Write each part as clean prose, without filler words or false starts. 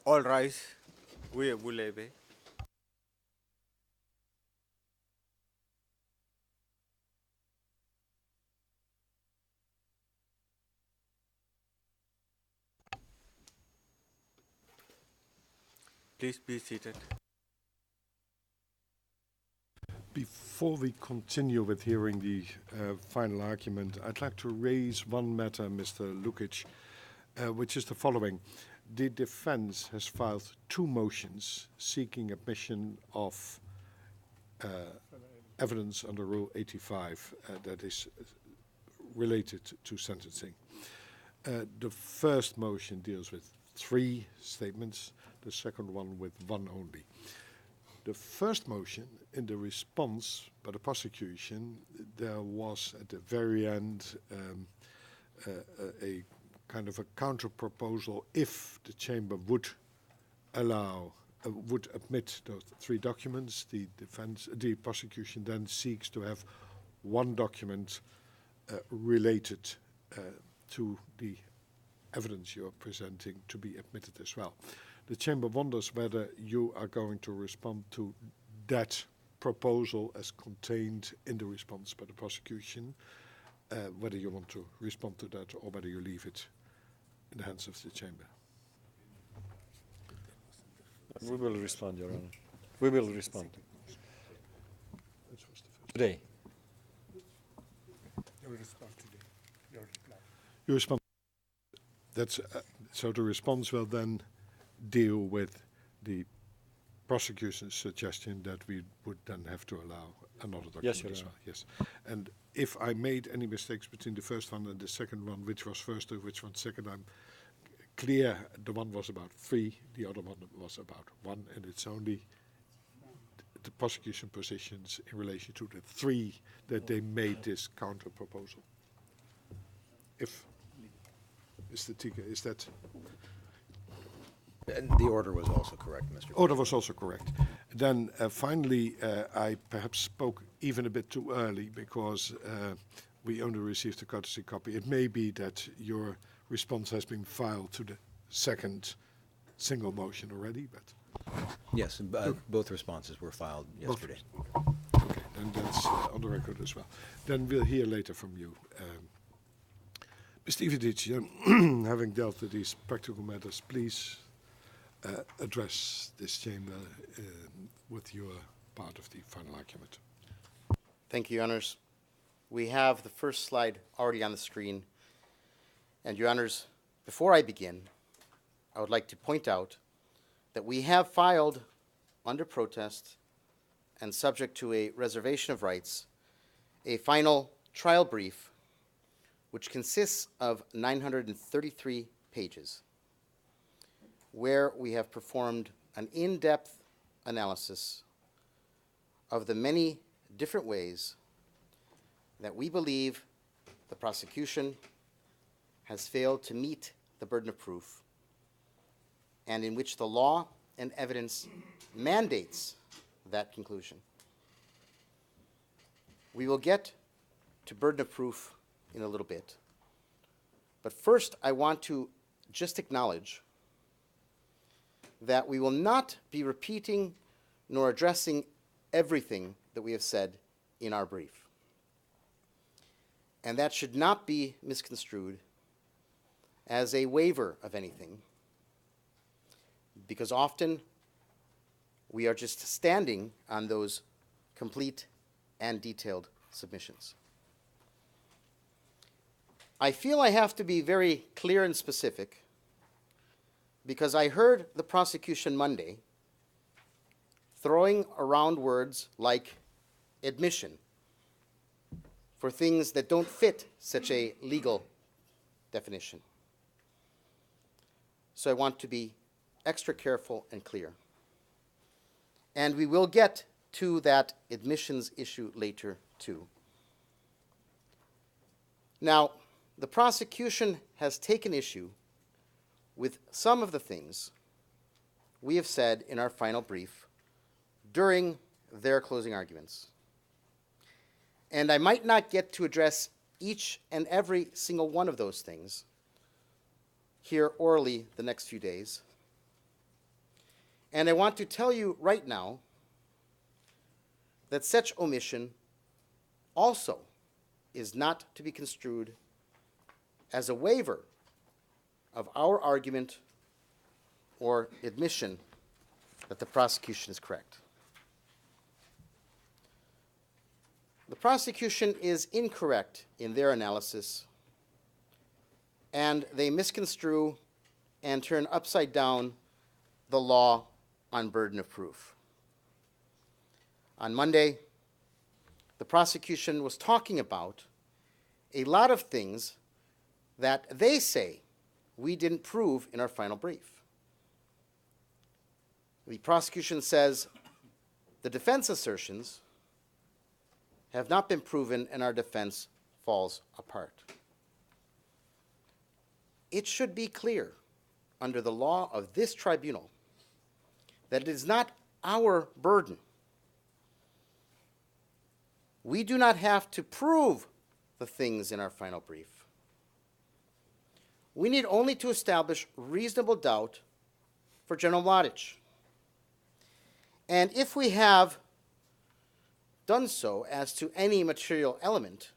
All rise. We will obey. Please be seated. Before we continue with hearing the final argument, I'd like to raise one matter, Mr. Mladić, which is the following. The defense has filed 2 motions seeking admission of evidence under Rule 85 that is related to sentencing. The first motion deals with 3 statements, the second one with 1 only. The first motion, in the response by the prosecution, there was at the very end a kind of a counter-proposal if the chamber would allow, would admit those 3 documents. The prosecution then seeks to have 1 document related to the evidence you're presenting to be admitted as well. The chamber wonders whether you are going to respond to that proposal as contained in the response by the prosecution, whether you want to respond to that or whether you leave it in the hands of the chamber. We will respond, Your Honor. We will respond. Today. You will respond today. Your reply. You respond. That's so the response will then deal with the prosecution's suggestion that we would then have to allow another document Yes, Your as well. Honor. Yes. And if I made any mistakes between the first one and the second one, which was first or which one second, I'm clear. The one was about 3, the other one was about 1, and it's only the prosecution positions in relation to the 3 that they made this counter proposal. If Mr. Tika, is that? And the order was also correct, Mr. Order was also correct. Then finally, I perhaps spoke even a bit too early because we only received a courtesy copy. It may be that your response has been filed to the second single motion already, but... Yes, both responses were filed yesterday. Okay, then that's on the record as well. Then we'll hear later from you. Mr. Mladić, having dealt with these practical matters, please address this chamber with your part of the final argument. Thank you, Your Honors. We have the first slide already on the screen. And, Your Honors, before I begin, I would like to point out that we have filed under protest and subject to a reservation of rights a final trial brief which consists of 933 pages, where we have performed an in-depth analysis of the many different ways that we believe the prosecution has failed to meet the burden of proof, and in which the law and evidence mandates that conclusion. We will get to burden of proof in a little bit. But first, I want to just acknowledge that we will not be repeating nor addressing everything that we have said in our brief. And that should not be misconstrued as a waiver of anything, because often we are just standing on those complete and detailed submissions. I feel I have to be very clear and specific because I heard the prosecution Monday throwing around words like admission for things that don't fit such a legal definition. So I want to be extra careful and clear. And we will get to that admissions issue later too. Now, the prosecution has taken issue with some of the things we have said in our final brief during their closing arguments. And I might not get to address each and every single one of those things here orally the next few days. And I want to tell you right now that such omission also is not to be construed as a waiver of our argument or admission that the prosecution is correct. The prosecution is incorrect in their analysis, and they misconstrue and turn upside down the law on burden of proof. On Monday, the prosecution was talking about a lot of things that they say we didn't prove in our final brief. The prosecution says the defense assertions have not been proven and our defense falls apart. It should be clear under the law of this tribunal that it is not our burden. We do not have to prove the things in our final brief. We need only to establish reasonable doubt for General Mladić. And if we have done so as to any material element,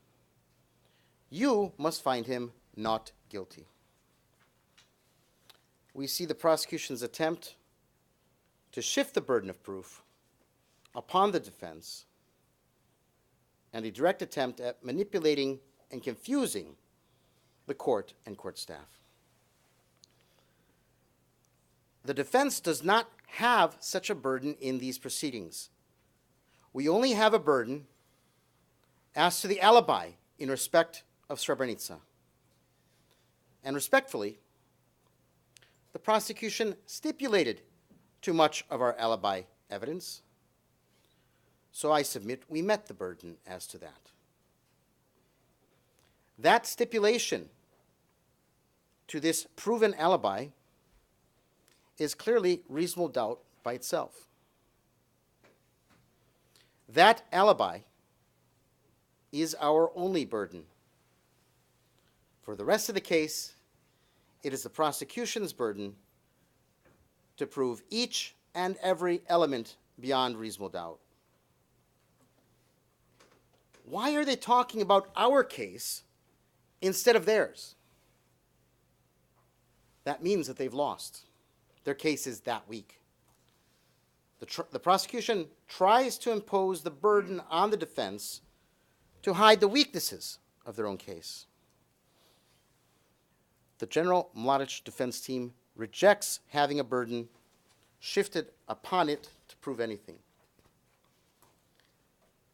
you must find him not guilty. We see the prosecution's attempt to shift the burden of proof upon the defense and a direct attempt at manipulating and confusing the court and court staff. The defense does not have such a burden in these proceedings. We only have a burden as to the alibi in respect of Srebrenica. And respectfully, the prosecution stipulated too much of our alibi evidence, so I submit we met the burden as to that. That stipulation to this proven alibi is clearly reasonable doubt by itself. That alibi is our only burden. For the rest of the case, it is the prosecution's burden to prove each and every element beyond reasonable doubt. Why are they talking about our case instead of theirs? That means that they've lost. Their case is that weak. The prosecution tries to impose the burden on the defense to hide the weaknesses of their own case. The General Mladić defense team rejects having a burden shifted upon it to prove anything.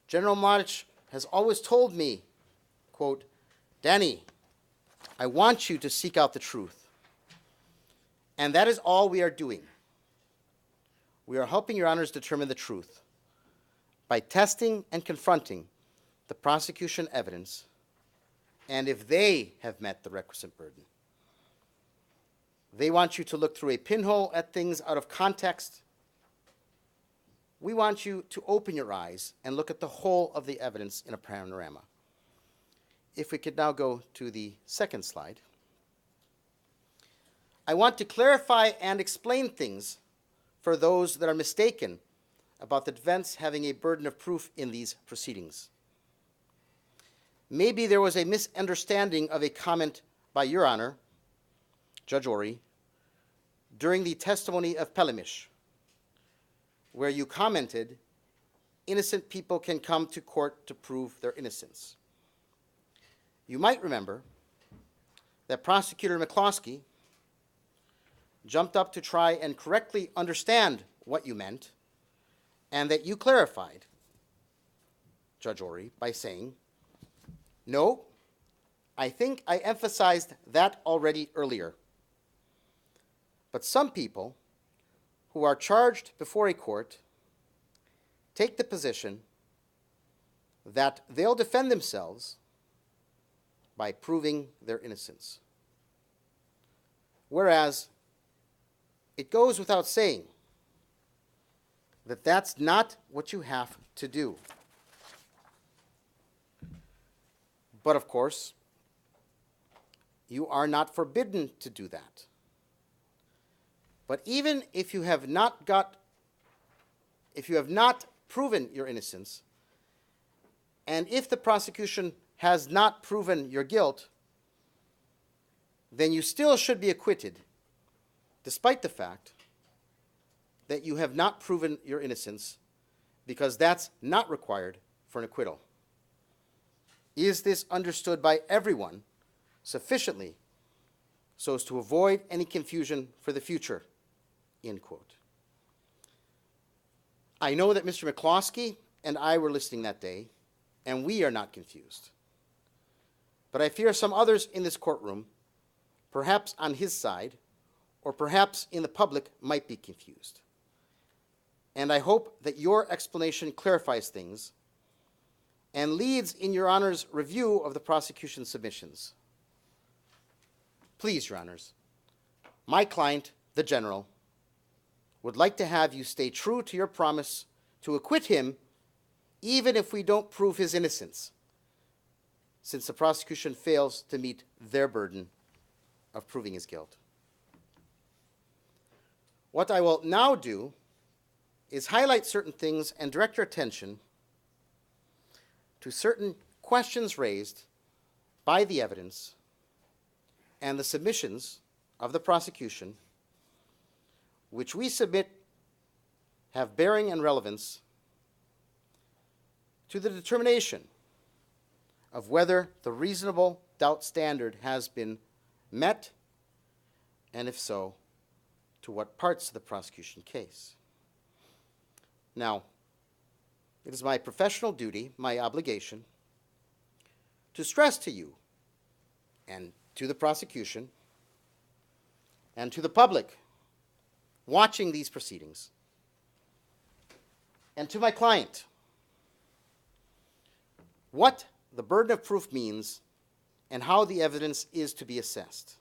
General Mladić has always told me, quote, "Danny, I want you to seek out the truth." And that is all we are doing. We are helping your honors determine the truth by testing and confronting the prosecution evidence and if they have met the requisite burden. They want you to look through a pinhole at things out of context. We want you to open your eyes and look at the whole of the evidence in a panorama. If we could now go to the second slide. I want to clarify and explain things for those that are mistaken about the defense having a burden of proof in these proceedings. Maybe there was a misunderstanding of a comment by Your Honor, Judge Ori, during the testimony of Pelemish, where you commented, innocent people can come to court to prove their innocence. You might remember that Prosecutor McCloskey jumped up to try and correctly understand what you meant, and that you clarified, Judge Ori, by saying, "No, I think I emphasized that already earlier. But some people who are charged before a court take the position that they'll defend themselves by proving their innocence. Whereas it goes without saying that that's not what you have to do. But of course, you are not forbidden to do that. But even if you have not proven your innocence, and if the prosecution has not proven your guilt, then you still should be acquitted, despite the fact that you have not proven your innocence, because that's not required for an acquittal. Is this understood by everyone sufficiently so as to avoid any confusion for the future? End quote. I know that Mr. McCloskey and I were listening that day, and we are not confused. But I fear some others in this courtroom, perhaps on his side, or perhaps in the public, might be confused. And I hope that your explanation clarifies things and leads in Your Honor's review of the prosecution's submissions. Please, Your Honors, my client, the General, would like to have you stay true to your promise to acquit him even if we don't prove his innocence, since the prosecution fails to meet their burden of proving his guilt. What I will now do is highlight certain things and direct your attention to certain questions raised by the evidence and the submissions of the prosecution, which we submit have bearing and relevance to the determination of whether the reasonable doubt standard has been met, and if so, to what parts of the prosecution case. Now, it is my professional duty, my obligation, to stress to you and to the prosecution and to the public watching these proceedings and to my client what the burden of proof means and how the evidence is to be assessed.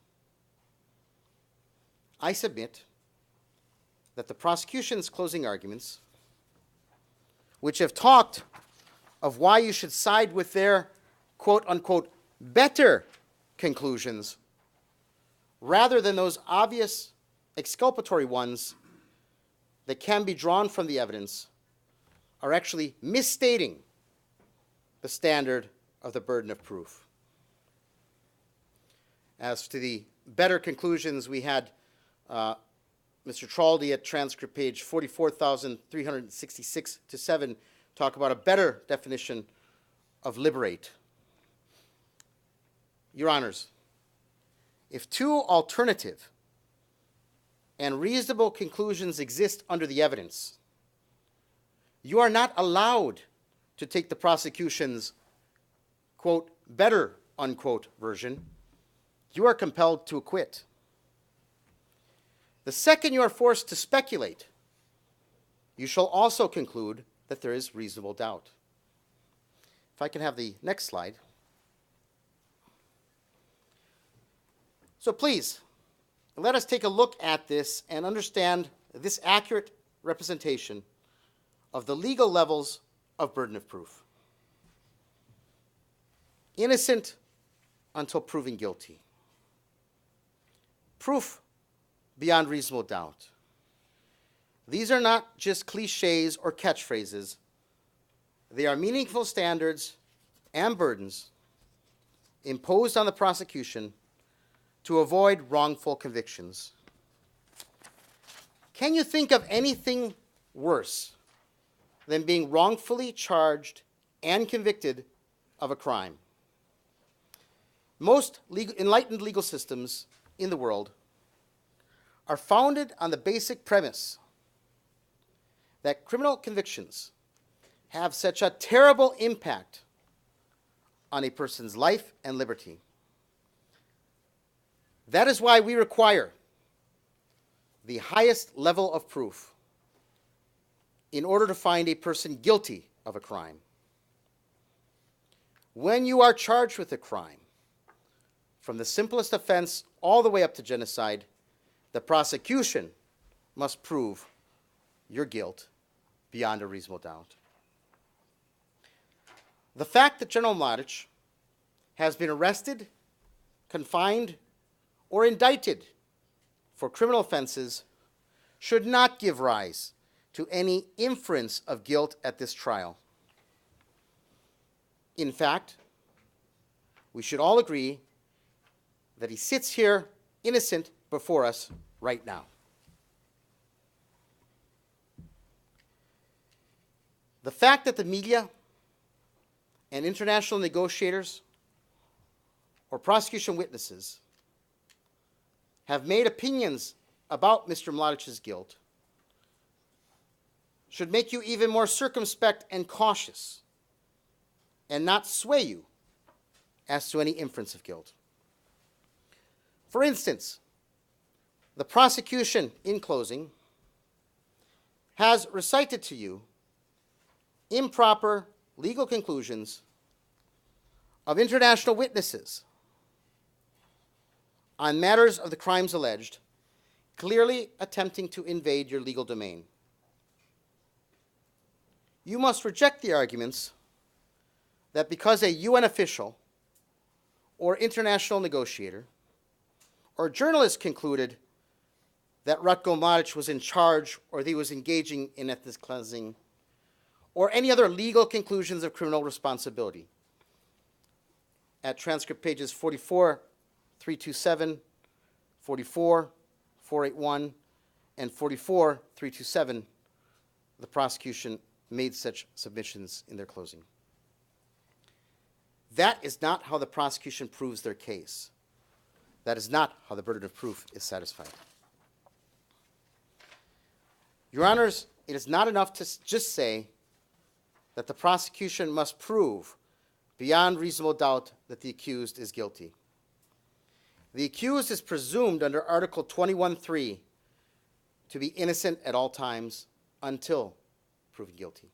I submit that the prosecution's closing arguments, which have talked of why you should side with their quote-unquote better conclusions rather than those obvious exculpatory ones that can be drawn from the evidence, are actually misstating the standard of the burden of proof. As to the better conclusions, we had Mr. Traldi at transcript page 44,366-7 talk about a better definition of liberate. Your Honors, if two alternative and reasonable conclusions exist under the evidence, you are not allowed to take the prosecution's, quote, better, unquote, version. You are compelled to acquit. The second you are forced to speculate, you shall also conclude that there is reasonable doubt. If I can have the next slide. So please, let us take a look at this and understand this accurate representation of the legal levels of burden of proof. Innocent until proven guilty. Proof beyond reasonable doubt. These are not just cliches or catchphrases. They are meaningful standards and burdens imposed on the prosecution to avoid wrongful convictions. Can you think of anything worse than being wrongfully charged and convicted of a crime? Most enlightened legal systems in the world are founded on the basic premise that criminal convictions have such a terrible impact on a person's life and liberty. That is why we require the highest level of proof in order to find a person guilty of a crime. When you are charged with a crime, from the simplest offense all the way up to genocide, the prosecution must prove your guilt beyond a reasonable doubt. The fact that General Mladić has been arrested, confined, or indicted for criminal offenses should not give rise to any inference of guilt at this trial. In fact, we should all agree that he sits here innocent before us right now. The fact that the media and international negotiators or prosecution witnesses have made opinions about Mr. Mladić's guilt should make you even more circumspect and cautious and not sway you as to any inference of guilt. For instance, the prosecution, in closing, has recited to you improper legal conclusions of international witnesses on matters of the crimes alleged, clearly attempting to invade your legal domain. You must reject the arguments that because a UN official or international negotiator or journalist concluded that Ratko Mladić was in charge or that he was engaging in ethnic cleansing or any other legal conclusions of criminal responsibility. At transcript pages 44, 327, 44, 481, and 44, 327, the prosecution made such submissions in their closing. That is not how the prosecution proves their case. That is not how the burden of proof is satisfied. Your Honors, it is not enough to just say that the prosecution must prove beyond reasonable doubt that the accused is guilty. The accused is presumed under Article 21(3) to be innocent at all times until proven guilty.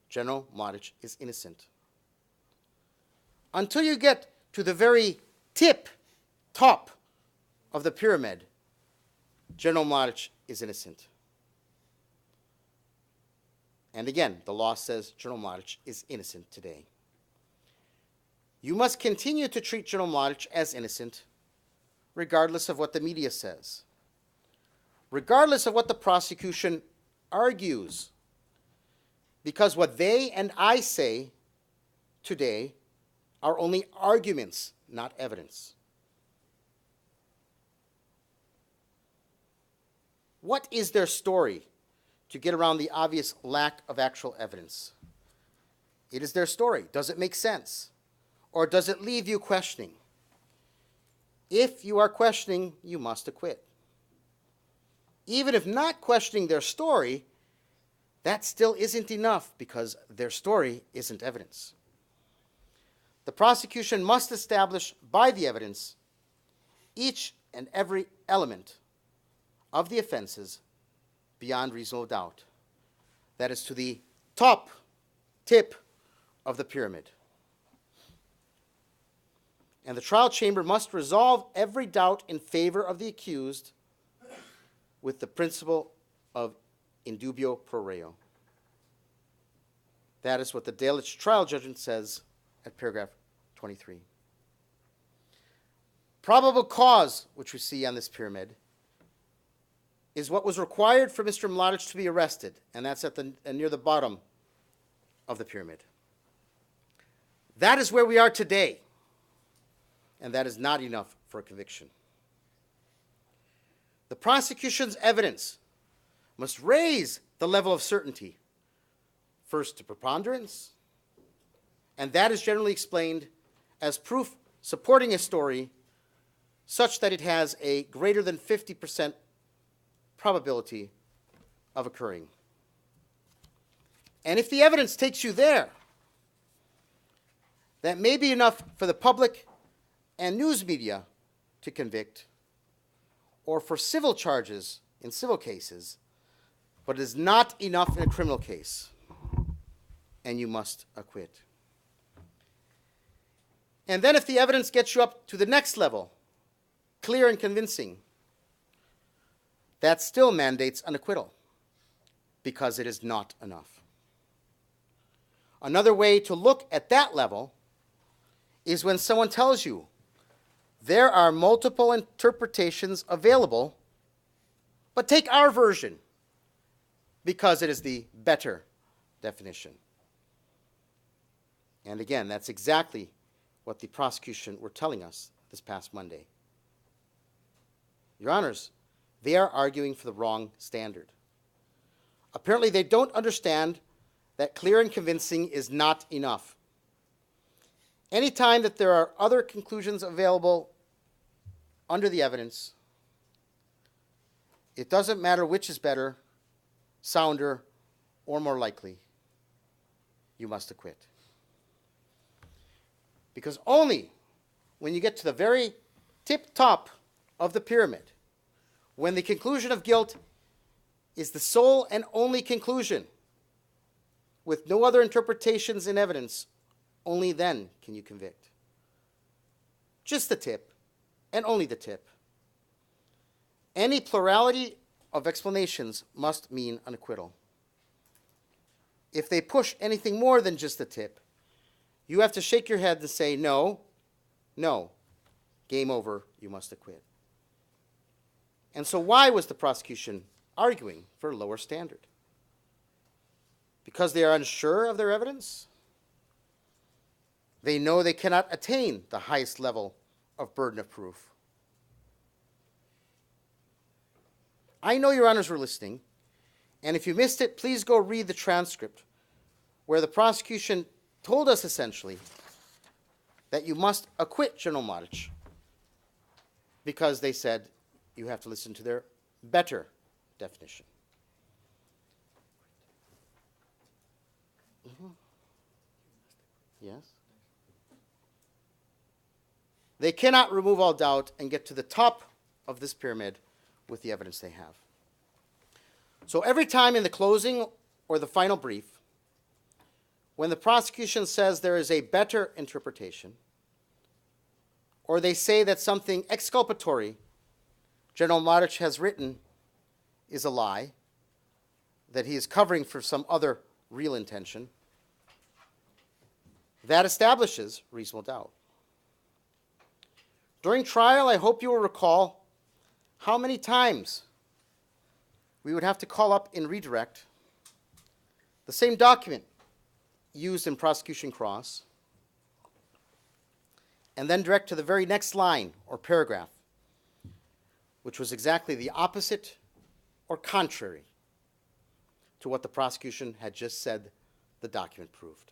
General Mladić is innocent. Until you get to the very top of the pyramid, General Mladić is innocent. And again, the law says General Mladić is innocent today. You must continue to treat General Mladić as innocent, regardless of what the media says, regardless of what the prosecution argues, because what they and I say today are only arguments, not evidence. What is their story to get around the obvious lack of actual evidence? It is their story. Does it make sense? Or does it leave you questioning? If you are questioning, you must acquit. Even if not questioning their story, that still isn't enough because their story isn't evidence. The prosecution must establish by the evidence each and every element of the offenses beyond reasonable doubt. That is to the tip of the pyramid. And the trial chamber must resolve every doubt in favor of the accused with the principle of in dubio pro reo. That is what the Mladić trial judgment says at paragraph 23. Probable cause, which we see on this pyramid, is what was required for Mr. Mladić to be arrested, and that's at near the bottom of the pyramid. That is where we are today, and that is not enough for a conviction. The prosecution's evidence must raise the level of certainty, first to preponderance, and that is generally explained as proof supporting a story such that it has a greater than 50% probability of occurring. And if the evidence takes you there, that may be enough for the public and news media to convict, or for civil charges in civil cases, but it is not enough in a criminal case, and you must acquit. And then if the evidence gets you up to the next level, clear and convincing, that still mandates an acquittal, because it is not enough. Another way to look at that level is when someone tells you there are multiple interpretations available but take our version because it is the better definition. And again, that's exactly what the prosecution were telling us this past Monday. Your Honors, they are arguing for the wrong standard. Apparently, they don't understand that clear and convincing is not enough. Anytime that there are other conclusions available under the evidence, it doesn't matter which is better, sounder, or more likely, you must acquit. Because only when you get to the very tip top of the pyramid, when the conclusion of guilt is the sole and only conclusion, with no other interpretations in evidence, only then can you convict. Just the tip, and only the tip. Any plurality of explanations must mean an acquittal. If they push anything more than just the tip, you have to shake your head and say, no, no, game over, you must acquit. And so why was the prosecution arguing for a lower standard? Because they are unsure of their evidence? They know they cannot attain the highest level of burden of proof. I know Your Honors were listening, and if you missed it, please go read the transcript where the prosecution told us essentially that you must acquit General Mladić because they said you have to listen to their better definition. Yes? They cannot remove all doubt and get to the top of this pyramid with the evidence they have. So every time in the closing or the final brief, when the prosecution says there is a better interpretation, or they say that something exculpatory General Mladić has written is a lie, that he is covering for some other real intention, that establishes reasonable doubt. During trial, I hope you will recall how many times we would have to call up in redirect the same document used in prosecution cross, and then direct to the very next line or paragraph, which was exactly the opposite or contrary to what the prosecution had just said the document proved.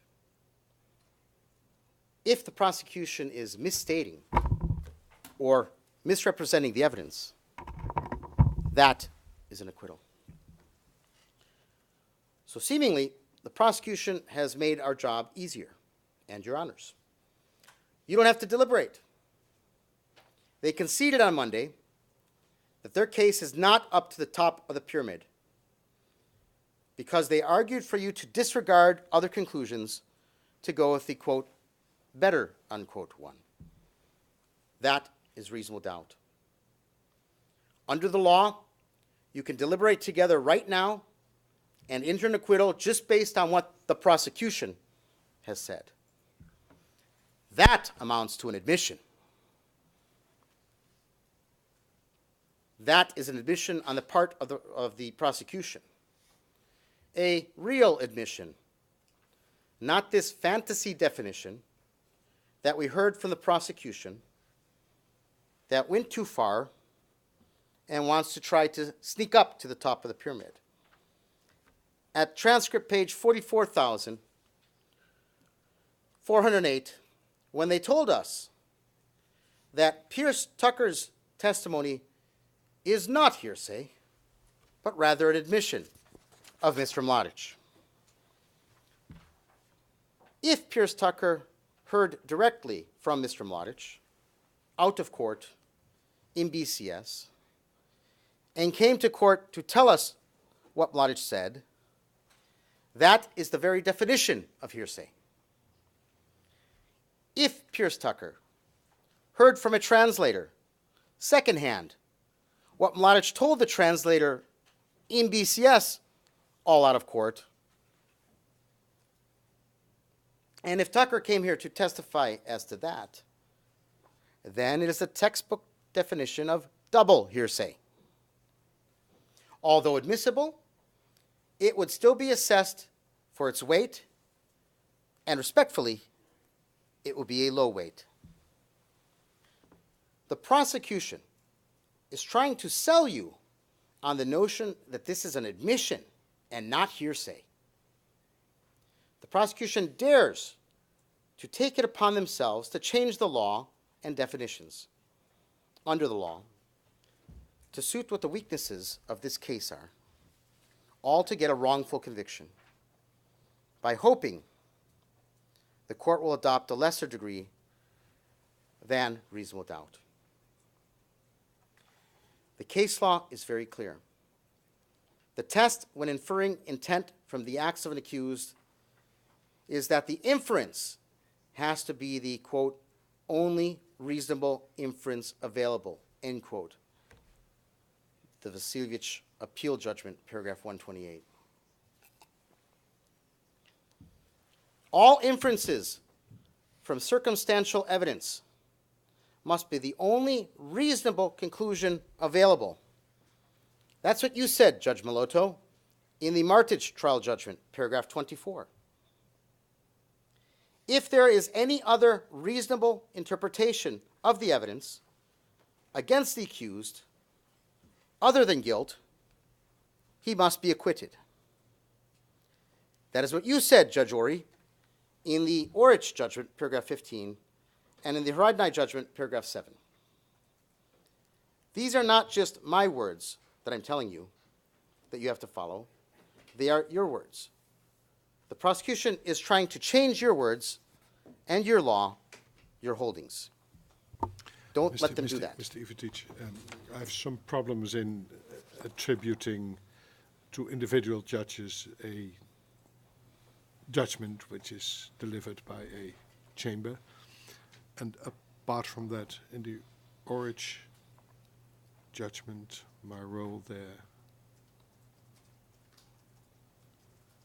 If the prosecution is misstating or misrepresenting the evidence, that is an acquittal. So seemingly, the prosecution has made our job easier, and Your Honors. You don't have to deliberate. They conceded on Monday that their case is not up to the top of the pyramid because they argued for you to disregard other conclusions to go with the, quote, better, unquote, one. That is reasonable doubt. Under the law, you can deliberate together right now and enter an acquittal just based on what the prosecution has said. That amounts to an admission. That is an admission on the part of the prosecution. A real admission, not this fantasy definition that we heard from the prosecution that went too far and wants to try to sneak up to the top of the pyramid. At transcript page 44,408, when they told us that Pierce Tucker's testimony is not hearsay, but rather an admission of Mr. Mladić. If Pierce Tucker heard directly from Mr. Mladić, out of court, in BCS, and came to court to tell us what Mladić said, that is the very definition of hearsay. If Pierce Tucker heard from a translator, secondhand, what Mladić told the translator in BCS, all out of court, and if Tucker came here to testify as to that, then it is a textbook definition of double hearsay. although admissible, it would still be assessed for its weight, and respectfully, it would be a low weight. The prosecution is trying to sell you on the notion that this is an admission and not hearsay. The prosecution dares to take it upon themselves to change the law and definitions under the law to suit what the weaknesses of this case are, all to get a wrongful conviction, by hoping the court will adopt a lesser degree than reasonable doubt. The case law is very clear. The test when inferring intent from the acts of an accused is that the inference has to be the, quote, only reasonable inference available, end quote. The Mladić appeal judgment, paragraph 128. All inferences from circumstantial evidence must be the only reasonable conclusion available. That's what you said, Judge Mladić, in the Mladić trial judgment, paragraph 24. If there is any other reasonable interpretation of the evidence against the accused, other than guilt, he must be acquitted. That is what you said, Judge Ori, in the Mladić judgment, paragraph 15, and in the Haradinaj judgment, paragraph 7. These are not just my words that I'm telling you that you have to follow. They are your words. The prosecution is trying to change your words and your law, your holdings. Don't let them do that. Mr. Mladić, I have some problems in attributing to individual judges a judgment which is delivered by a chamber. And apart from that, in the Mladić judgment, my role there,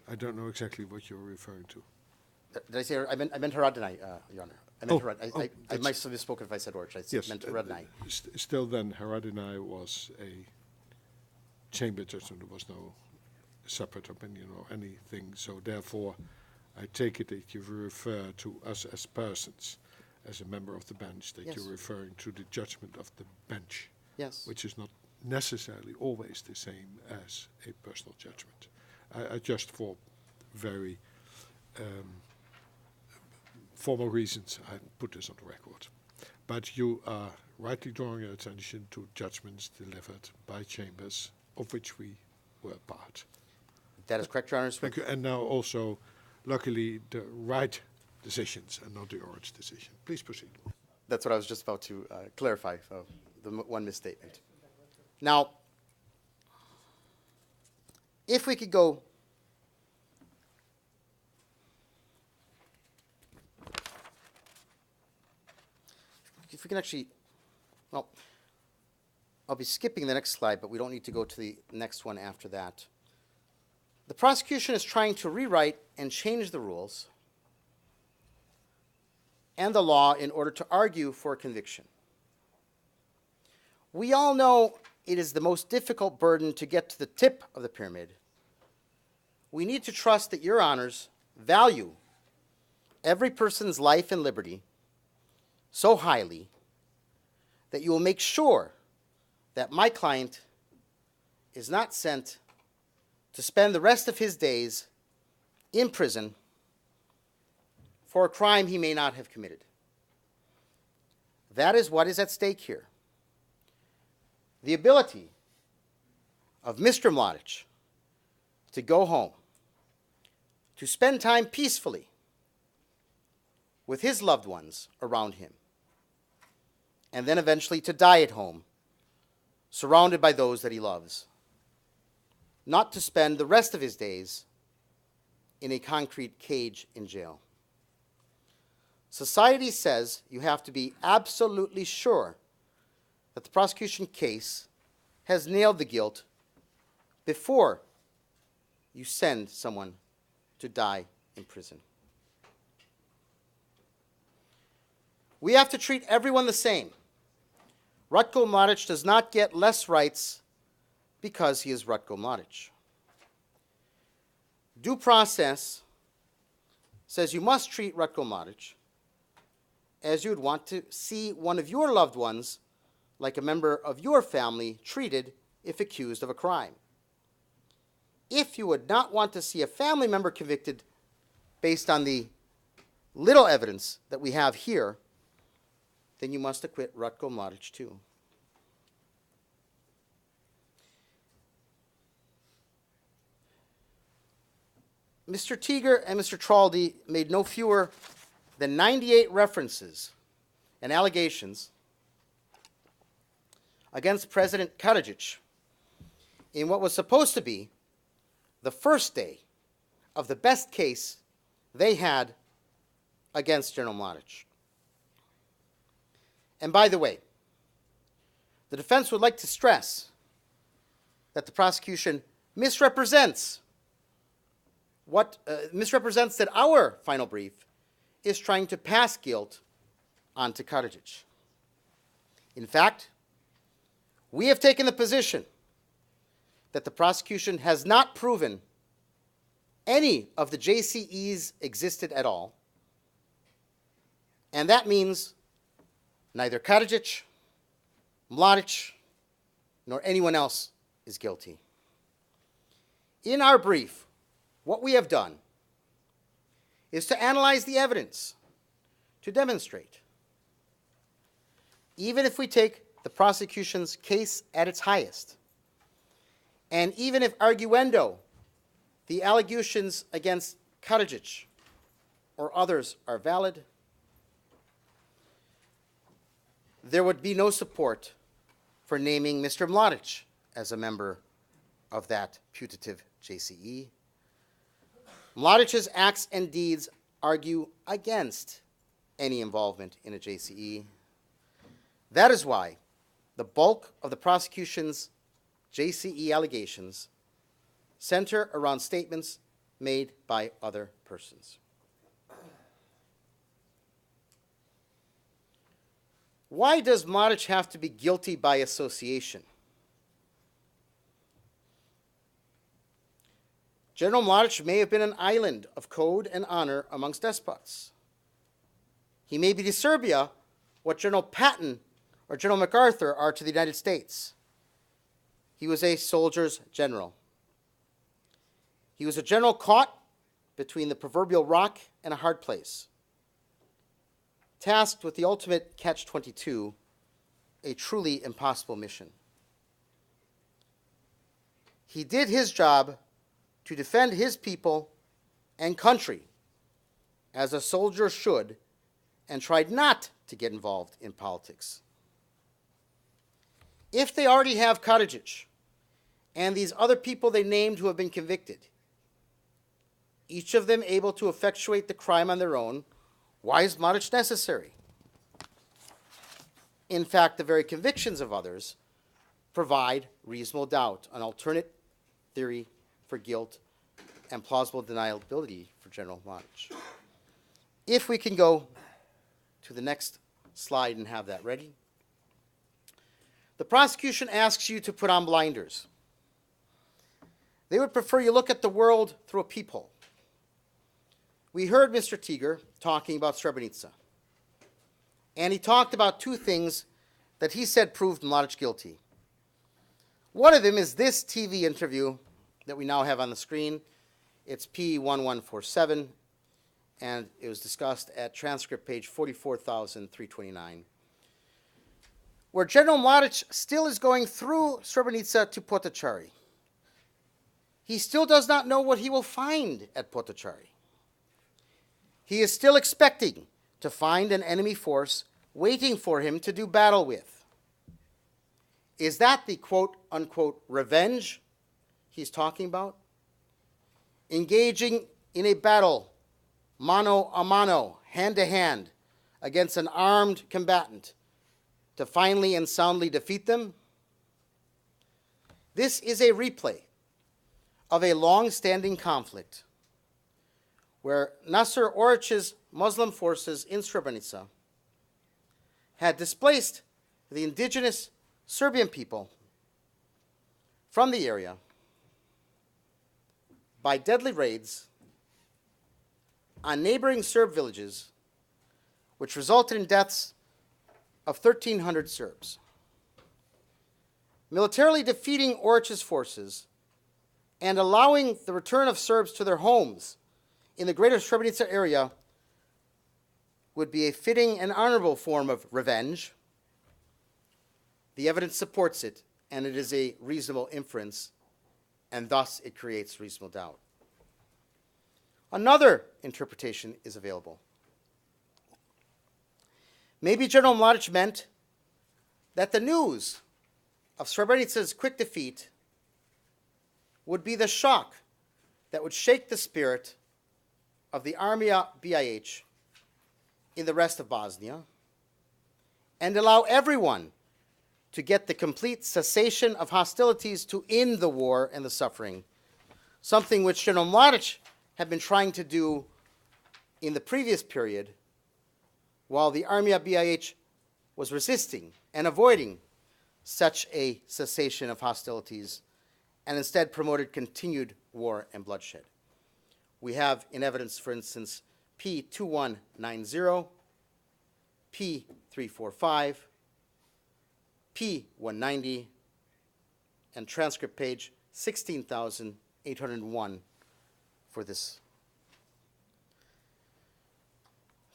I don't know exactly what you're referring to. Did I say, I meant Haradinaj, Your Honor. I meant Haradinaj. I that's- might have misspoken if I said Mladić. I meant Haradinaj. Still then, Haradinaj was a chamber judgment. There was no separate opinion or anything. So therefore, I take it that you refer to us as persons, as a member of the bench, that Yes. you're referring to the judgment of the bench, Yes. which is not necessarily always the same as a personal judgment. I just for very formal reasons, I put this on the record. But you are rightly drawing your attention to judgments delivered by chambers of which we were part. That is correct, Your Honor. Thank you. And now also, luckily, the right decisions and not the Mladić decision. Please proceed. That's what I was just about to clarify, one misstatement. Now, if we could go if we can actually, well, I'll be skipping the next slide, but we don't need to go to the next one after that. The prosecution is trying to rewrite and change the rules and the law in order to argue for a conviction. We all know it is the most difficult burden to get to the tip of the pyramid. We need to trust that Your Honors value every person's life and liberty so highly that you will make sure that my client is not sent to spend the rest of his days in prison for a crime he may not have committed. That is what is at stake here. The ability of Mr. Mladić to go home, to spend time peacefully with his loved ones around him, and then eventually to die at home, surrounded by those that he loves, not to spend the rest of his days in a concrete cage in jail. Society says you have to be absolutely sure that the prosecution case has nailed the guilt before you send someone to die in prison. We have to treat everyone the same. Ratko Mladić does not get less rights because he is Ratko Mladić. Due process says you must treat Ratko Mladić as you would want to see one of your loved ones, like a member of your family, treated if accused of a crime. If you would not want to see a family member convicted based on the little evidence that we have here, then you must acquit Ratko Mladić too. Mr. Tiger and Mr. Traldi made no fewer than 98 references and allegations against President Karadzic in what was supposed to be the first day of the best case they had against General Mladić. And by the way, the defense would like to stress that the prosecution misrepresents that our final brief is trying to pass guilt onto Karadzic. In fact, we have taken the position that the prosecution has not proven any of the JCEs existed at all, and that means neither Karadzic, Mladić, nor anyone else is guilty. In our brief, what we have done is to analyze the evidence to demonstrate, even if we take the prosecution's case at its highest, and even if arguendo, the allegations against Karadzic or others are valid, there would be no support for naming Mr. Mladić as a member of that putative JCE. Mladić's acts and deeds argue against any involvement in a JCE. That is why the bulk of the prosecution's JCE allegations center around statements made by other persons. Why does Mladić have to be guilty by association? General Mladić may have been an island of code and honor amongst despots. He may be to Serbia what General Patton or General MacArthur are to the United States. He was a soldier's general. He was a general caught between the proverbial rock and a hard place, tasked with the ultimate catch-22, a truly impossible mission. He did his job to defend his people and country as a soldier should, and tried not to get involved in politics. If they already have Karadzic and these other people they named who have been convicted, each of them able to effectuate the crime on their own, why is Mladić necessary? In fact, the very convictions of others provide reasonable doubt, an alternate theory for guilt and plausible deniability for General Mladić. If we can go to the next slide and have that ready. The prosecution asks you to put on blinders. They would prefer you look at the world through a peephole. We heard Mr. Tiger talking about Srebrenica, and he talked about two things that he said proved Mladić guilty. One of them is this TV interview that we now have on the screen. It's P1147, and it was discussed at transcript page 44,329, where General Mladić still is going through Srebrenica to Potocari. He still does not know what he will find at Potocari. He is still expecting to find an enemy force waiting for him to do battle with. Is that the quote-unquote revenge he's talking about? Engaging in a battle, mano a mano, hand-to-hand, against an armed combatant to finally and soundly defeat them? This is a replay of a long-standing conflict where Nasser Orić's Muslim forces in Srebrenica had displaced the indigenous Serbian people from the area by deadly raids on neighboring Serb villages, which resulted in deaths of 1,300 Serbs. Militarily defeating Orić's forces and allowing the return of Serbs to their homes in the greater Srebrenica area would be a fitting and honorable form of revenge. The evidence supports it, and it is a reasonable inference, and thus it creates reasonable doubt. Another interpretation is available. Maybe General Mladić meant that the news of Srebrenica's quick defeat would be the shock that would shake the spirit of the Armija BiH in the rest of Bosnia and allow everyone to get the complete cessation of hostilities to end the war and the suffering, something which General Mladić had been trying to do in the previous period while the Armija BiH was resisting and avoiding such a cessation of hostilities and instead promoted continued war and bloodshed. We have in evidence, for instance, P2190, P345, P190, and transcript page 16,801 for this.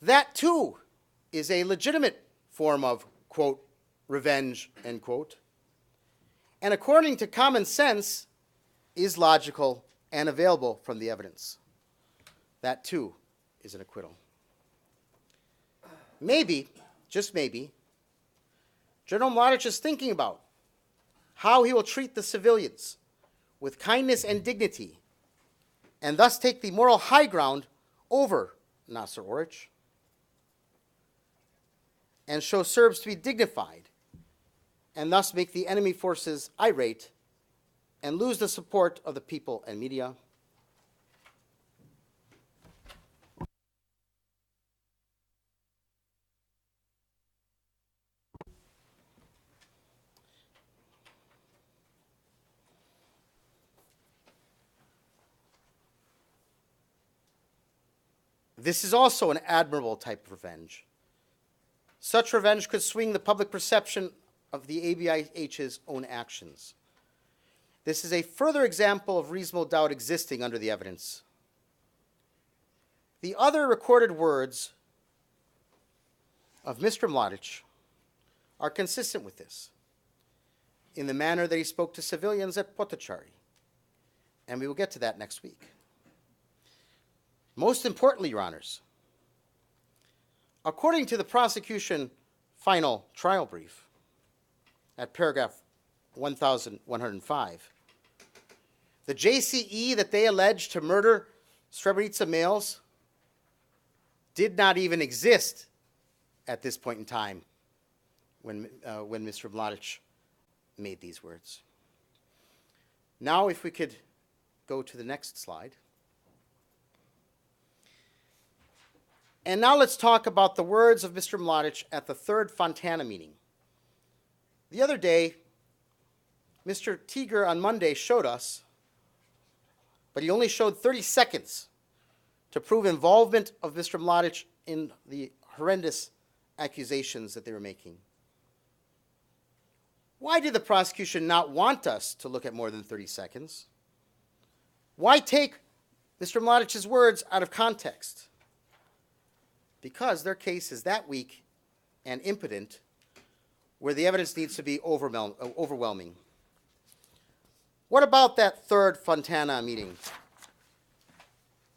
That too is a legitimate form of, quote, revenge, end quote, and according to common sense is logical and available from the evidence. That too is an acquittal. Maybe, just maybe, General Mladić is thinking about how he will treat the civilians with kindness and dignity and thus take the moral high ground over Nasser Orić and show Serbs to be dignified and thus make the enemy forces irate and lose the support of the people and media. This is also an admirable type of revenge. Such revenge could swing the public perception of the ABIH's own actions. This is a further example of reasonable doubt existing under the evidence. The other recorded words of Mr. Mladić are consistent with this in the manner that he spoke to civilians at Potocari, and we will get to that next week. Most importantly, Your Honors, according to the prosecution final trial brief at paragraph 1105, the JCE that they alleged to murder Srebrenica males did not even exist at this point in time when Mr. Mladić made these words. Now, if we could go to the next slide. And now let's talk about the words of Mr. Mladić at the third Fontana meeting. The other day, Mr. Tiger on Monday showed us, but he only showed 30 seconds to prove involvement of Mr. Mladić in the horrendous accusations that they were making. Why did the prosecution not want us to look at more than 30 seconds? Why take Mr. Mladić's words out of context? Because their case is that weak and impotent where the evidence needs to be overwhelming. What about that third Fontana meeting?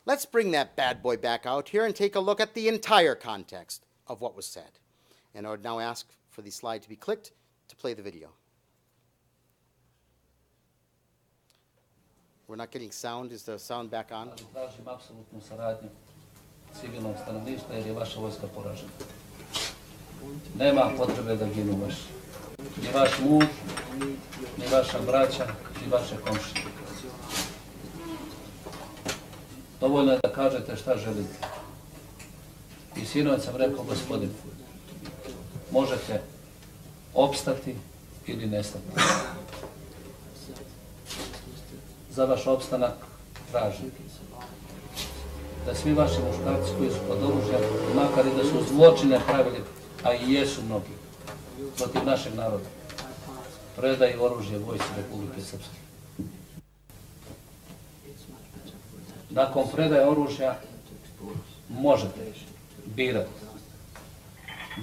Let's bring that bad boy back out here and take a look at the entire context of what was said. And I would now ask for the slide to be clicked to play the video. We're not getting sound. Is the sound back on? Tražim apsolutnu saradnju civilnog stanovništva jer je vaša vojska poražena. Nema potrebe da ginu vaši. Ni vaš muž, ni vaša braća, ni vaše komšije. Dovoljno je da kažete šta želite. I sinoć sam rekao, gospodine, možete opstati ili nestati. za vaš opstanak tražim da svi vaši muškarci koji su pod oružjem, makar i da su zločine pravili, a i jesu mnogi, protiv našeg naroda, predaju oružje vojsci Republike Srpske. Nakon predaje oružja možete birati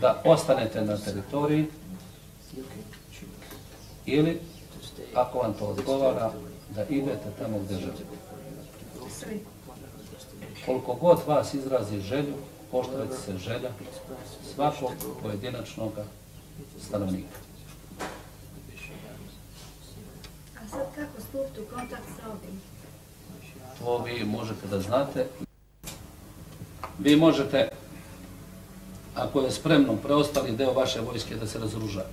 da ostanete na teritoriji ili, ako vam to odgovara, da idete tamo gdje želite. Koliko god vas izrazi želju, poštujete se želja svakog pojedinačnog stanovnika. A sad kako stupiti u kontakt sa ovim? To vi možete da znate. Vi možete, ako je spremno preostali deo vaše vojske, da se razoruža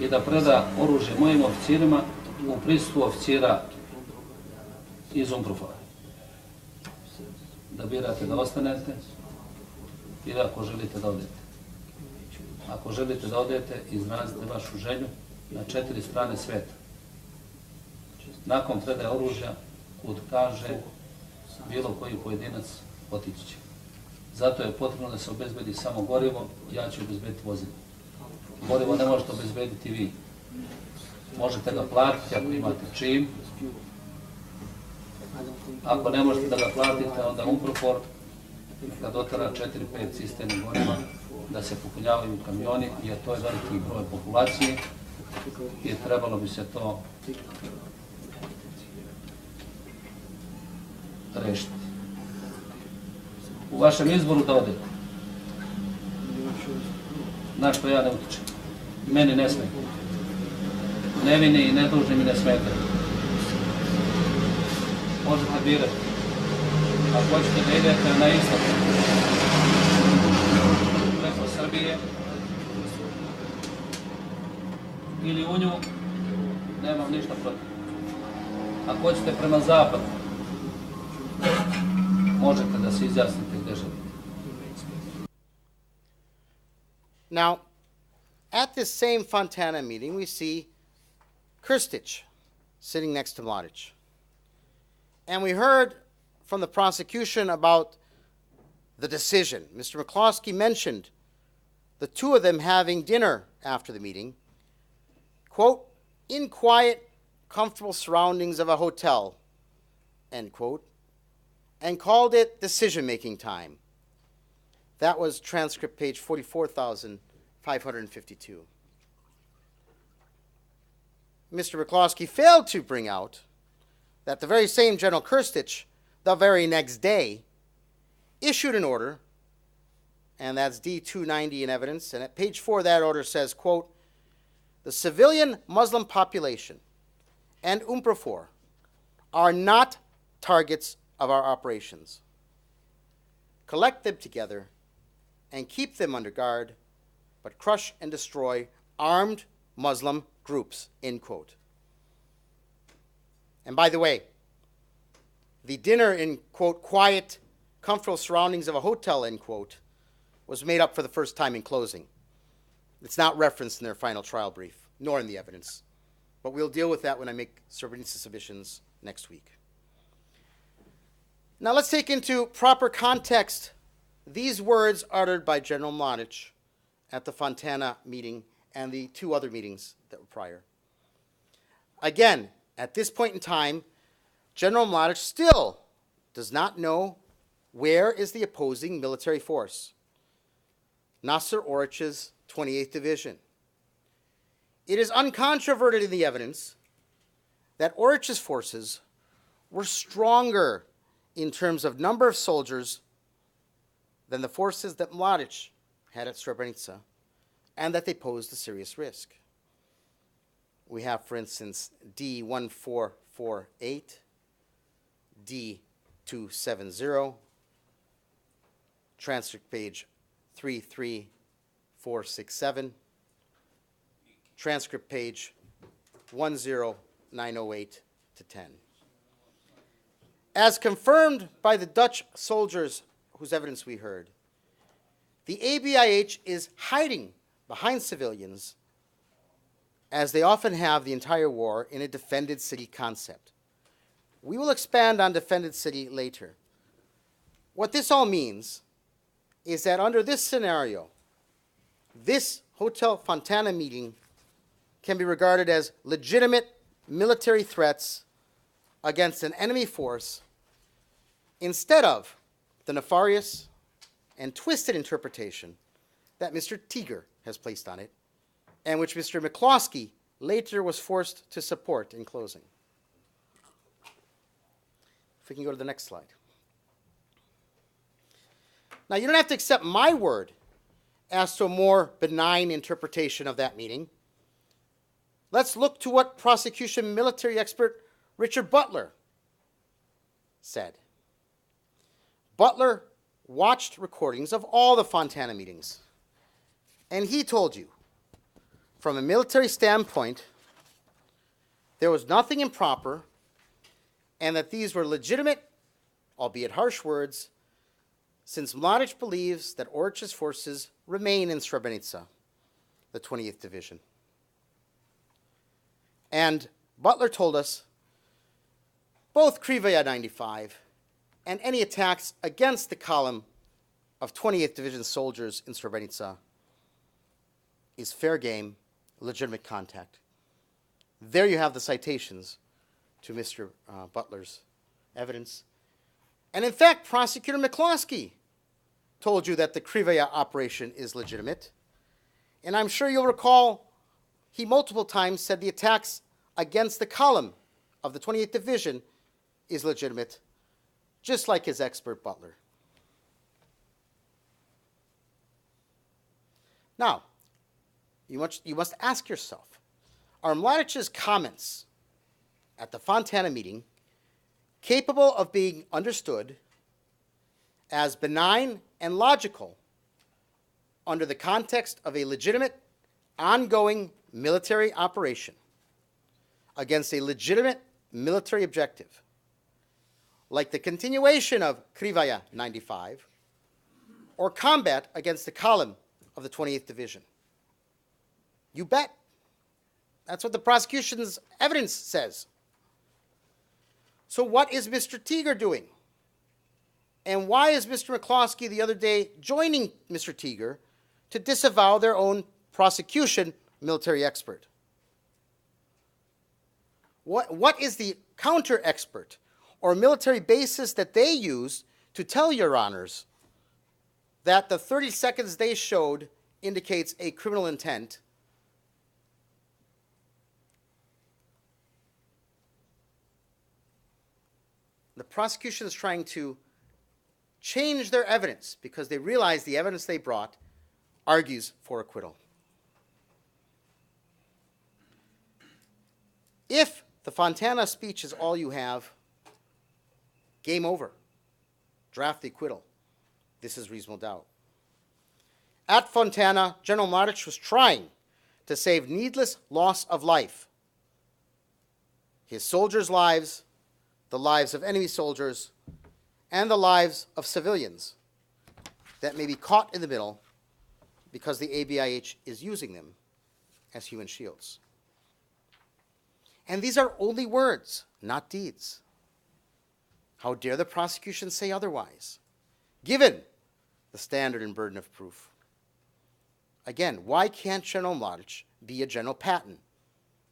i da preda oružje mojim oficirima u prisustvu oficira iz Unprofora. Da birate da ostanete ili ako želite da odete. Ako želite da odete, izrazite vašu želju na 4 strane sveta. Nakon predaje oružja, kud kaže bilo koji pojedinac, otići će. Zato je potrebno da se obezbedi samo gorivo, ja ću obezbediti vozilo. Gorivo ne možete obezbediti vi. Možete ga platiti ako imate čim. Ako ne možete da ga platite, onda Unprofor da dotara 4-5 cisterni goriva da se popunjavaju kamioni, jer to je veliki broj populacije i trebalo bi se to rešiti. U vašem izboru da odete, na što ja ne utičem, meni ne smeta. Nevini i nedužni mi ne smetaju. Možete birati. Ako hoćete da idete na istok, preko Srbije, ili u nju, nemam ništa protiv. Ako hoćete prema zapadu, možete da se izjasnite gdje želite. Now, at this same Fontana meeting, we see Krstić sitting next to Mladić. And we heard from the prosecution about the decision. Mr. McCloskey mentioned the two of them having dinner after the meeting, quote, in quiet, comfortable surroundings of a hotel, end quote, and called it decision-making time. That was transcript page 44,552. Mr. McCloskey failed to bring out that the very same General Krstić, the very next day, issued an order, and that's D-290 in evidence, and at page 4 that order says, quote, the civilian Muslim population and Unprofor are not targets of our operations. Collect them together and keep them under guard, but crush and destroy armed Muslim groups, end quote. And by the way, the dinner in, quote, quiet, comfortable surroundings of a hotel, end quote, was made up for the first time in closing. It's not referenced in their final trial brief, nor in the evidence. But we'll deal with that when I make Srebrenica submissions next week. Now let's take into proper context these words uttered by General Mladić at the Fontana meeting and the two other meetings that were prior. Again, at this point in time, General Mladić still does not know where is the opposing military force, Nasser Orić's 28th Division. It is uncontroverted in the evidence that Orić's forces were stronger in terms of number of soldiers than the forces that Mladić had at Srebrenica, and that they posed a serious risk. We have, for instance, D1448, D270, transcript page 33467, transcript page 10908 to 10. As confirmed by the Dutch soldiers whose evidence we heard, the ABIH is hiding behind civilians as they often have the entire war, in a defended city concept. We will expand on defended city later. What this all means is that under this scenario, this Hotel Fontana meeting can be regarded as legitimate military threats against an enemy force instead of the nefarious and twisted interpretation that Mr. Tiger has placed on it, and which Mr. McCloskey later was forced to support in closing. If we can go to the next slide. Now, you don't have to accept my word as to a more benign interpretation of that meeting. Let's look to what prosecution military expert Richard Butler said. Butler watched recordings of all the Fontana meetings, and he told you, from a military standpoint, there was nothing improper, and that these were legitimate, albeit harsh words, since Mladić believes that Orić's forces remain in Srebrenica, the 28th Division. And Butler told us both Krivaja 95 and any attacks against the column of 28th Division soldiers in Srebrenica is fair game, legitimate contact. There you have the citations to Mr. Butler's evidence. And in fact, Prosecutor McCloskey told you that the Krivaja operation is legitimate. And I'm sure you'll recall he multiple times said the attacks against the column of the 28th Division is legitimate, just like his expert Butler. Now, you must ask yourself, are Mladić's comments at the Fontana meeting capable of being understood as benign and logical under the context of a legitimate, ongoing military operation against a legitimate military objective, like the continuation of Krivaja 95 or combat against the column of the 28th Division? You bet. That's what the prosecution's evidence says. So what is Mr. Tiger doing? And why is Mr. McCloskey the other day joining Mr. Tiger to disavow their own prosecution military expert? What is the counter expert or military basis that they use to tell your honors that the 30 seconds they showed indicates a criminal intent? The prosecution is trying to change their evidence because they realize the evidence they brought argues for acquittal. If the Fontana speech is all you have, game over. Draft the acquittal. This is reasonable doubt. At Fontana, General Mladić was trying to save needless loss of life. His soldiers' lives, the lives of enemy soldiers, and the lives of civilians that may be caught in the middle because the ABIH is using them as human shields. And these are only words, not deeds. How dare the prosecution say otherwise, given the standard and burden of proof? Again, why can't General Mladić be a General Patton,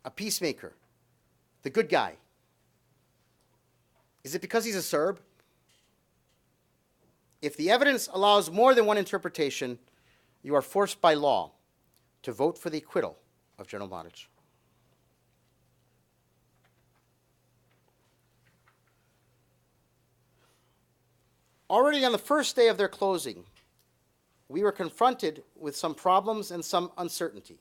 a peacemaker, the good guy? Is it because he's a Serb? If the evidence allows more than one interpretation, you are forced by law to vote for the acquittal of General Mladić. Already on the first day of their closing, we were confronted with some problems and some uncertainty.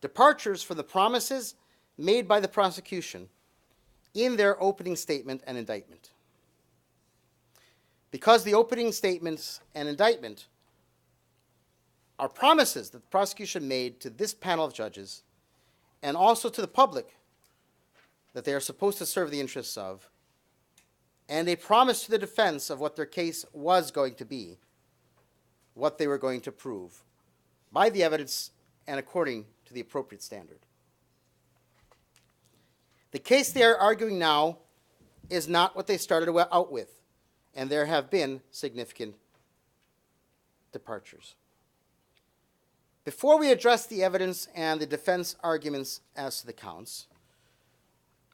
Departures from the promises made by the prosecution in their opening statement and indictment. Because the opening statements and indictment are promises that the prosecution made to this panel of judges and also to the public that they are supposed to serve the interests of, and a promise to the defense of what their case was going to be, what they were going to prove, by the evidence and according to the appropriate standard. The case they are arguing now is not what they started out with, and there have been significant departures. Before we address the evidence and the defense arguments as to the counts,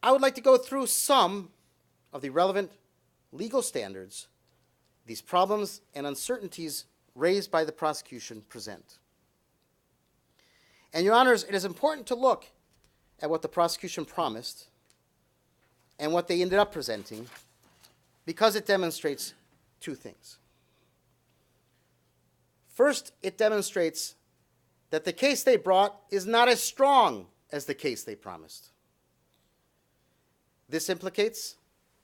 I would like to go through some of the relevant legal standards these problems and uncertainties raised by the prosecution present. And Your Honors, it is important to look at what the prosecution promised and what they ended up presenting, because it demonstrates two things. First, it demonstrates that the case they brought is not as strong as the case they promised. This implicates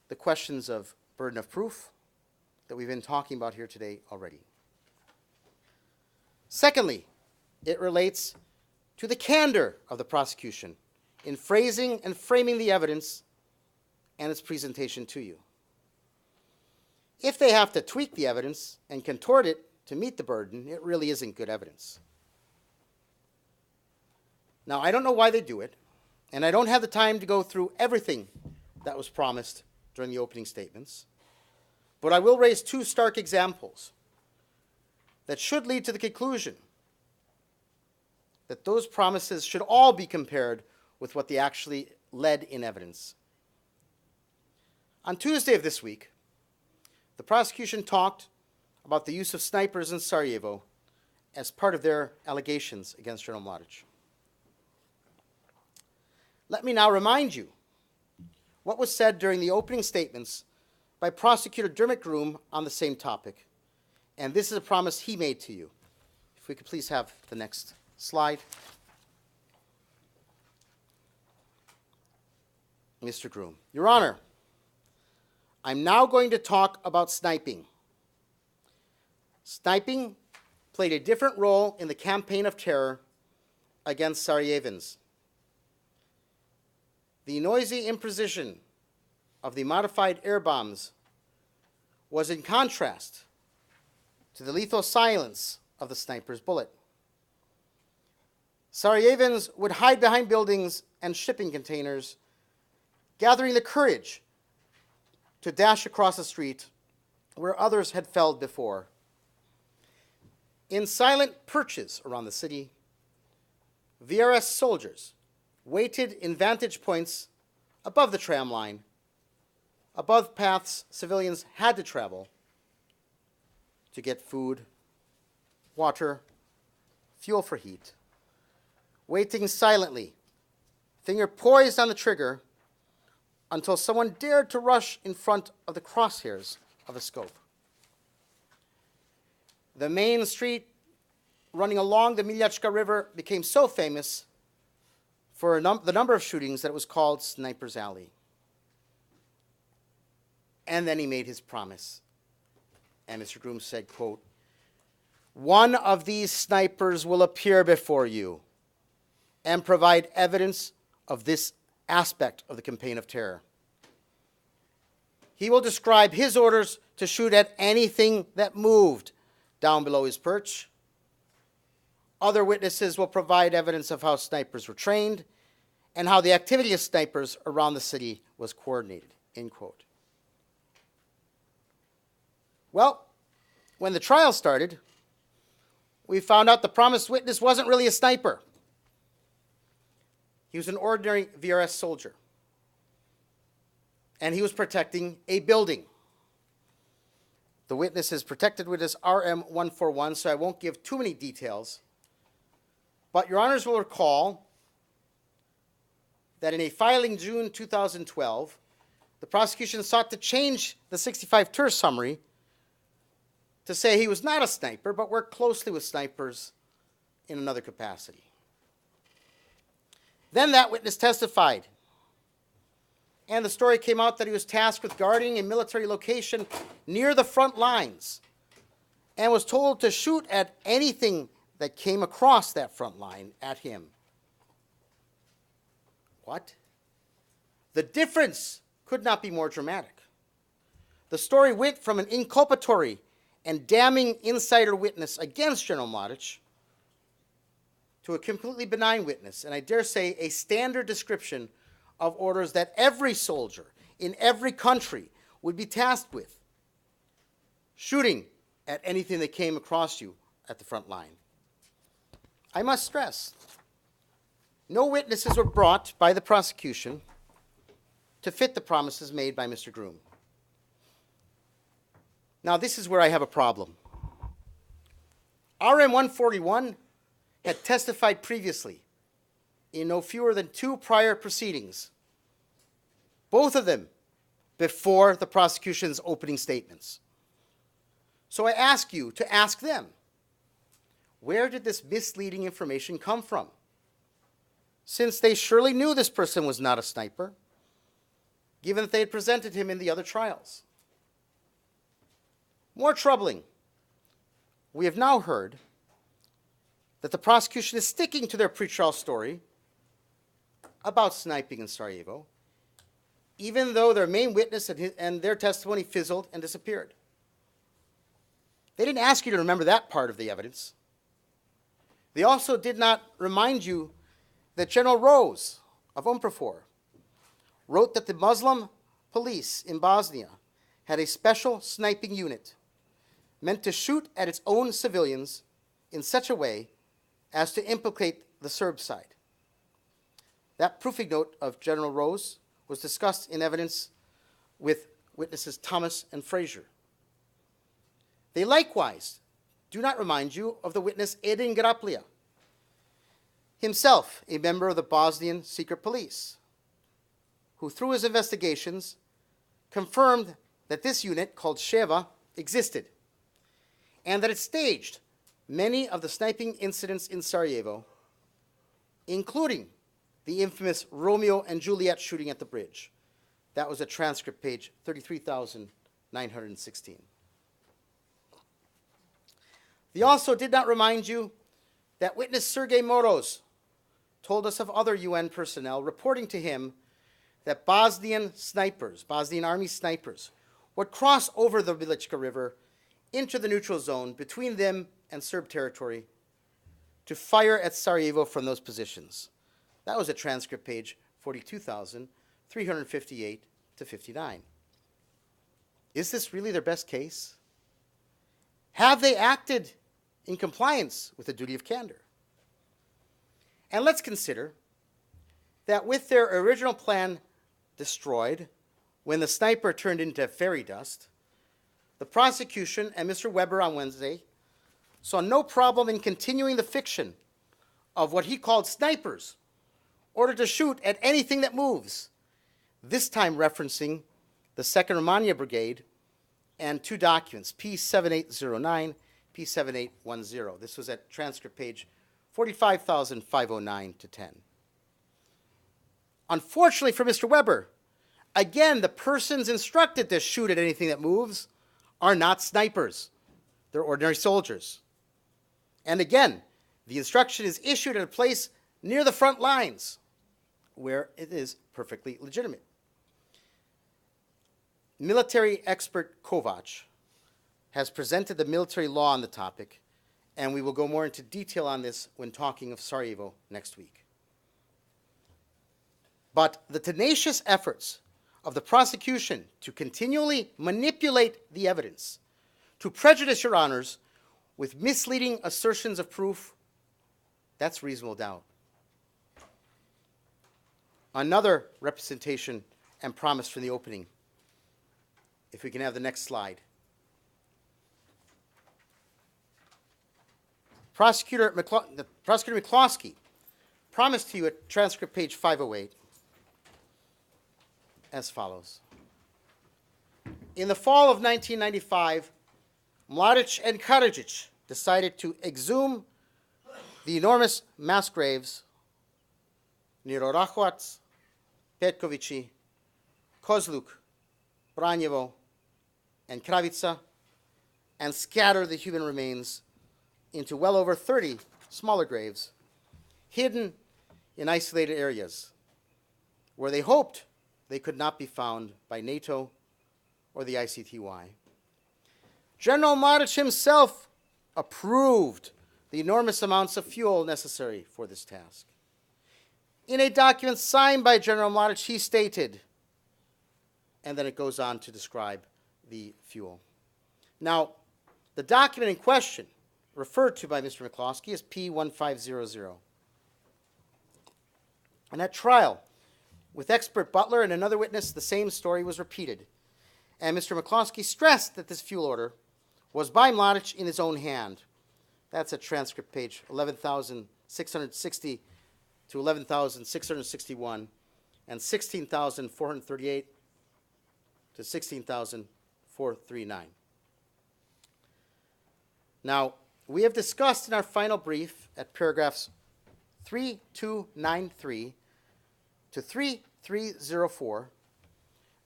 the questions of burden of proof that we've been talking about here today already. Secondly, it relates to the candor of the prosecution in phrasing and framing the evidence and its presentation to you. If they have to tweak the evidence and contort it to meet the burden, it really isn't good evidence. Now, I don't know why they do it, and I don't have the time to go through everything that was promised during the opening statements, but I will raise two stark examples that should lead to the conclusion that those promises should all be compared with what they actually led in evidence. On Tuesday of this week, the prosecution talked about the use of snipers in Sarajevo as part of their allegations against General Mladić. Let me now remind you what was said during the opening statements by Prosecutor Dermot Groom on the same topic. And this is a promise he made to you. If we could please have the next slide. Mr. Groom. Your Honor, I'm now going to talk about sniping. Sniping played a different role in the campaign of terror against Sarajevans. The noisy imposition of the modified air bombs was in contrast to the lethal silence of the sniper's bullet. Sarajevans would hide behind buildings and shipping containers, gathering the courage to dash across the street where others had felled before. In silent perches around the city, VRS soldiers waited in vantage points above the tram line, above paths civilians had to travel to get food, water, fuel for heat, waiting silently, finger poised on the trigger until someone dared to rush in front of the crosshairs of a scope. The main street running along the Mladić River became so famous for the number of shootings that it was called Sniper's Alley. And then he made his promise. And Mr. Groom said, quote, "One of these snipers will appear before you and provide evidence of this aspect of the campaign of terror. He will describe his orders to shoot at anything that moved down below his perch. Other witnesses will provide evidence of how snipers were trained and how the activity of snipers around the city was coordinated," end quote. Well, when the trial started, we found out the promised witness wasn't really a sniper. He was an ordinary VRS soldier. And he was protecting a building. The witness is protected with his RM-141, so I won't give too many details. But Your Honors will recall that in a filing June 2012, the prosecution sought to change the 65 Ter summary to say he was not a sniper, but worked closely with snipers in another capacity. Then that witness testified, and the story came out that he was tasked with guarding a military location near the front lines and was told to shoot at anything that came across that front line at him. What? The difference could not be more dramatic. The story went from an inculpatory and damning insider witness against General Mladić to a completely benign witness, and I dare say a standard description of orders that every soldier in every country would be tasked with, shooting at anything that came across you at the front line. I must stress, no witnesses were brought by the prosecution to fit the promises made by Mr. Groom. Now, this is where I have a problem. RM 141 had testified previously in no fewer than 2 prior proceedings, both of them before the prosecution's opening statements. So I ask you to ask them, where did this misleading information come from? Since they surely knew this person was not a sniper, given that they had presented him in the other trials. More troubling, we have now heard that the prosecution is sticking to their pretrial story about sniping in Sarajevo, even though their main witness and their testimony fizzled and disappeared. They didn't ask you to remember that part of the evidence. They also did not remind you that General Rose of UNPROFOR wrote that the Muslim police in Bosnia had a special sniping unit meant to shoot at its own civilians in such a way as to implicate the Serb side. That proofing note of General Rose was discussed in evidence with witnesses Thomas and Frazier. They likewise do not remind you of the witness Edin Graplija, himself a member of the Bosnian secret police, who through his investigations confirmed that this unit called Sheva existed and that it staged many of the sniping incidents in Sarajevo, including the infamous Romeo and Juliet shooting at the bridge. That was at transcript page 33,916. They also did not remind you that witness Sergei Moroz told us of other UN personnel reporting to him that Bosnian snipers, Bosnian army snipers, would cross over the Mladić River into the neutral zone between them and Serb territory to fire at Sarajevo from those positions. That was at transcript page 42,358 to 59. Is this really their best case? Have they acted in compliance with the duty of candor? And let's consider that with their original plan destroyed when the sniper turned into fairy dust, the prosecution and Mr. Weber on Wednesday saw no problem in continuing the fiction of what he called snipers ordered to shoot at anything that moves, this time referencing the 2nd Romania Brigade and 2 documents, P7809, P7810. This was at transcript page 45,509 to 10. Unfortunately for Mr. Weber, again, the persons instructed to shoot at anything that moves are not snipers. They're ordinary soldiers. And again, the instruction is issued at a place near the front lines where it is perfectly legitimate. Military expert Kovac has presented the military law on the topic, and we will go more into detail on this when talking of Sarajevo next week. But the tenacious efforts of the prosecution to continually manipulate the evidence, to prejudice your honors with misleading assertions of proof, that's reasonable doubt. Another representation and promise from the opening. If we can have the next slide. Prosecutor McCloskey promised to you at transcript page 508 as follows. In the fall of 1995, Mladić and Karadzic decided to exhume the enormous mass graves near Orahovac, Petkovići, Kozluk, Branjevo, and Kravica, and scatter the human remains into well over 30 smaller graves, hidden in isolated areas, where they hoped they could not be found by NATO or the ICTY. General Mladić himself approved the enormous amounts of fuel necessary for this task. in a document signed by General Mladić, he stated, and then it goes on to describe the fuel. Now, the document in question, referred to by Mr. McCloskey, is P1500. And at trial, with expert Butler and another witness, the same story was repeated. And Mr. McCloskey stressed that this fuel order was by Mladić in his own hand. That's at transcript page 11,660 to 11,661 and 16,438 to 16,439. Now, we have discussed in our final brief at paragraphs 3293 to 3304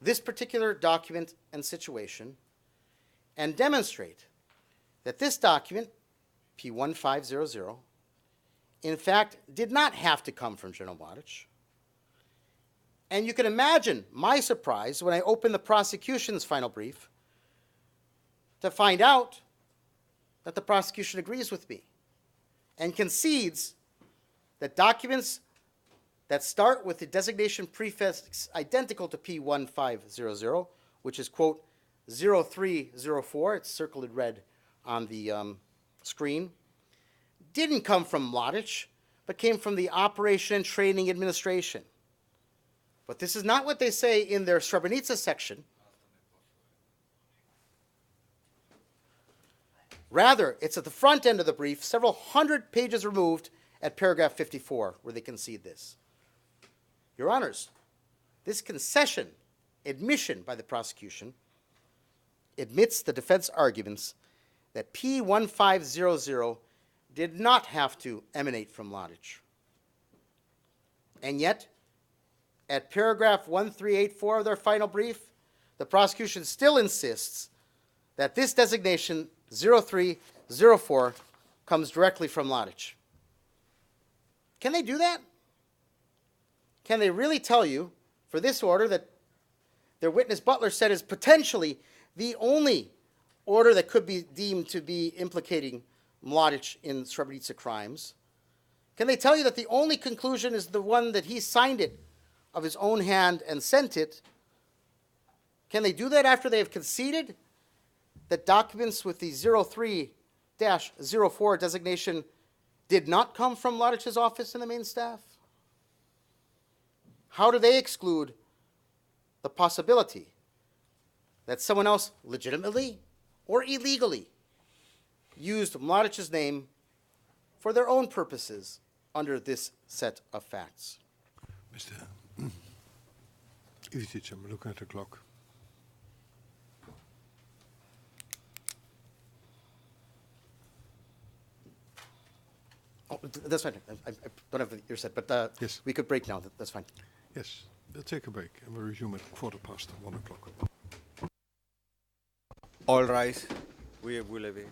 this particular document and situation, and demonstrate that this document, P1500, in fact, did not have to come from General Mladić. And you can imagine my surprise when I opened the prosecution's final brief to find out that the prosecution agrees with me and concedes that documents that start with the designation prefix identical to P1500, which is, quote, 0304, it's circled in red on the screen, didn't come from Mladić, but came from the Operation and Training Administration. But this is not what they say in their Srebrenica section. Rather, it's at the front end of the brief, several hundred pages removed at paragraph 54, where they concede this. Your Honors, this concession, admission by the prosecution, admits the defense arguments that P1500 did not have to emanate from Mladić. And yet, at paragraph 1384 of their final brief, the prosecution still insists that this designation, 0304, comes directly from Mladić. Can they do that? Can they really tell you, for this order that their witness Butler said is potentially the only order that could be deemed to be implicating Mladić in Srebrenica crimes, can they tell you that the only conclusion is the one that he signed it of his own hand and sent it? Can they do that after they have conceded that documents with the 03-04 designation did not come from Mladić's office in the main staff? How do they exclude the possibility that someone else legitimately or illegally used Mladić's name for their own purposes under this set of facts? Mr. Ivicic, I'm looking at the clock. Oh, that's fine. I don't have your set, but Yes. we could break now. That's fine. Yes, we'll take a break and we'll resume at 1:15. All rise. We will leave.